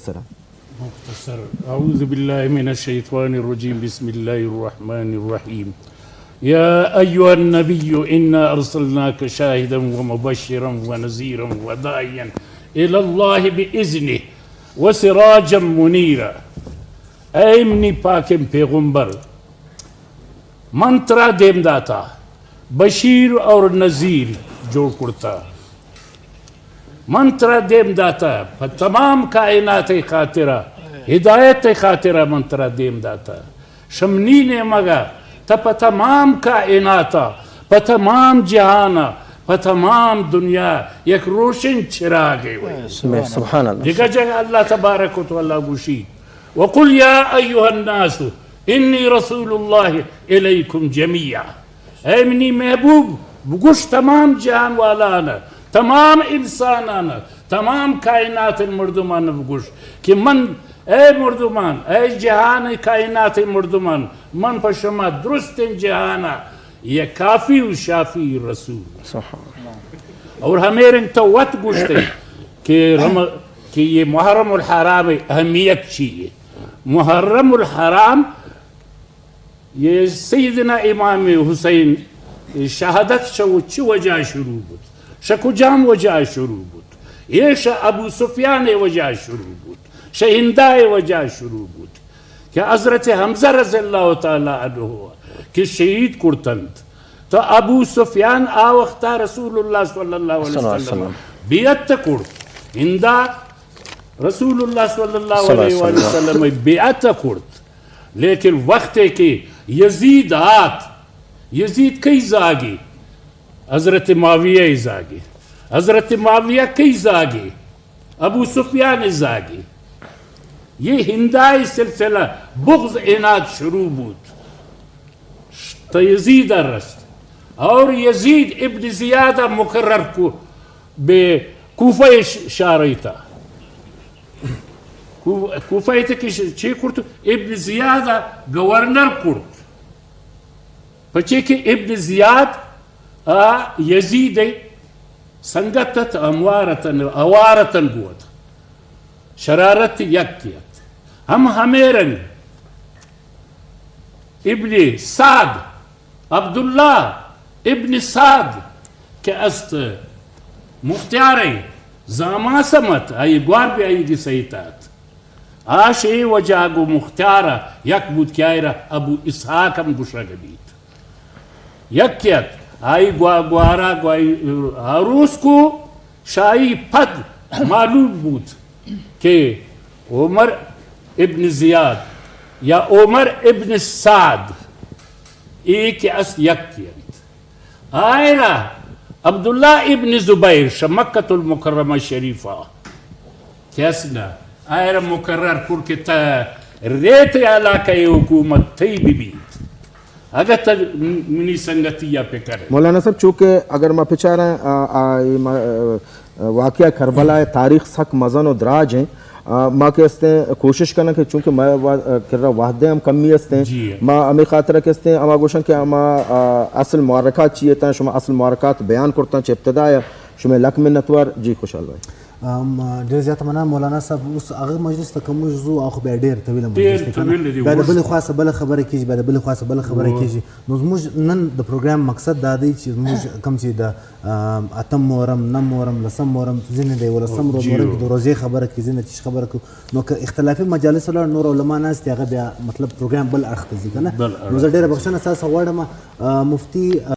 مختصرا. مختصر. اعوذ بالله من الشيطان الرجيم. بسم الله الرحمن الرحيم. يا أيها النبي إنا أرسلناك شاهدا ومبشرا ونذيرا وداعيا إلى الله بإذنه وسراجا منيرا. اے منی پاکم پیغمبر منترا دیم داتا بشیر اور نذیر جوڑ کرتا منترا دیم داتا تمام کائنات خاطرہ ہدایت خاطرہ منترا دیم داتا شمنی نے مگا تا تمام کائناتا پا تمام جہانا پا تمام دنیا یک روشن چراغے ہوئی. سبحان اللہ. جگہ جگہ اللہ تبارک و تعالی گوشی وقل یا ایوہ الناس انی رسول اللہ الیکم جمیعا. اے منی محبوب بگوش تمام جہان والانا تمام انسانانا تمام کائنات مردمان بگوش کہ من اے مردمان اے جہان کائنات مردمان من پر شما درست جہانا یہ کافی و شافی رسول. اور ہمیں توت گوشتے کہ یہ محرم الحرام اہمیت چاہیے. محرم الحرام یہ سیدنا امام حسین شہادت شو چی وجہ شروع بود شکو جام وجہ شروع بود یہ شاہ ابو سفیان وجہ شروع بود شاہ ہندہ وجہ شروع بود کہ حضرت حمزہ رضی اللہ تعالی عنہ کہ شہید کرتند تو ابو سفیان آوقتا رسول اللہ صلی اللہ علیہ وسلم بیعت کرد ہندہ رسول اللہ صلی اللہ علیہ وسلم بیعت کرد لیکن وقت ہے کہ یزید یزید کئی زاگی حضرت معاویہ زاگی حضرت معاویہ کئی زاگی ابو سفیان زاگی یہ ہندائی سلسلہ بغض عناد شروع بود تو یزید رست اور یزید ابن زیادہ مقرر کو بے کوفہ شارعی تھا کوفہ تکی چی کرد ابن زیادہ گورنر کرد پچے کہ ابن زیاد یزید سنگتت اوارتن گوت شرارت یکیت ہم ہمیرن ابن سعد عبداللہ ابن سعد کے است مختیاری زاما سمت آئی گوار بھی آئی گی سیتات آش ای وجہ گو مختیارا یک بود کیائرہ ابو اسحاق ہم گشرہ گبیت یکیت آئی گوارا گوائی عروس کو شاہی پد معلوم بود کہ عمر ابن زیاد یا عمر ابن سعد ایک اس یکیت آئیرہ عبداللہ ابن زبیر شمکت المکرمہ شریفہ کیسنا آئیرہ مقرر کرکتا ریت علاقہ حکومت تھی بھی بیت اگر تا منی سنگتیہ پہ کرے. مولانا صاحب چونکہ اگر میں پچھا رہے ہیں واقعہ کربلا تاریخ سک مزن و دراج ہیں ماں کے استے کوشش کرنا کہ چونکہ میں کر رہا واحدیں ہم کمی استے ہیں ماں امی خاطرہ کے استے ہیں اما گوشن کہ اما اصل محرکات چیئے تھا شما اصل محرکات بیان کرتا ہیں چھ ابتدا ہے شما لک منتوار. جی خوشحال بھائی. ډیر زیات مننه مولانا صاحب. اوس هغه مجلس ته کوم زو او خو بیا ډیر طویل مجلس دی بیا د بل خاصه بل خبره کیږي بیا د بل خاصه بل خبره کیږي نو زموږ نن د پروګرام مقصد دا دی چې زموږ کوم چې د اتم محرم نم محرم لسم محرم ځینې دی ولسم محرم کې د روزې خبره کوي ځینې چې خبره کوي نو که اختلافي مجالس ولاړ نور علما ناست هغه بیا مطلب پروګرام بل اړخ ته ځي که نه نو زه ډېره بخښنه ستاسو غواړم مفتي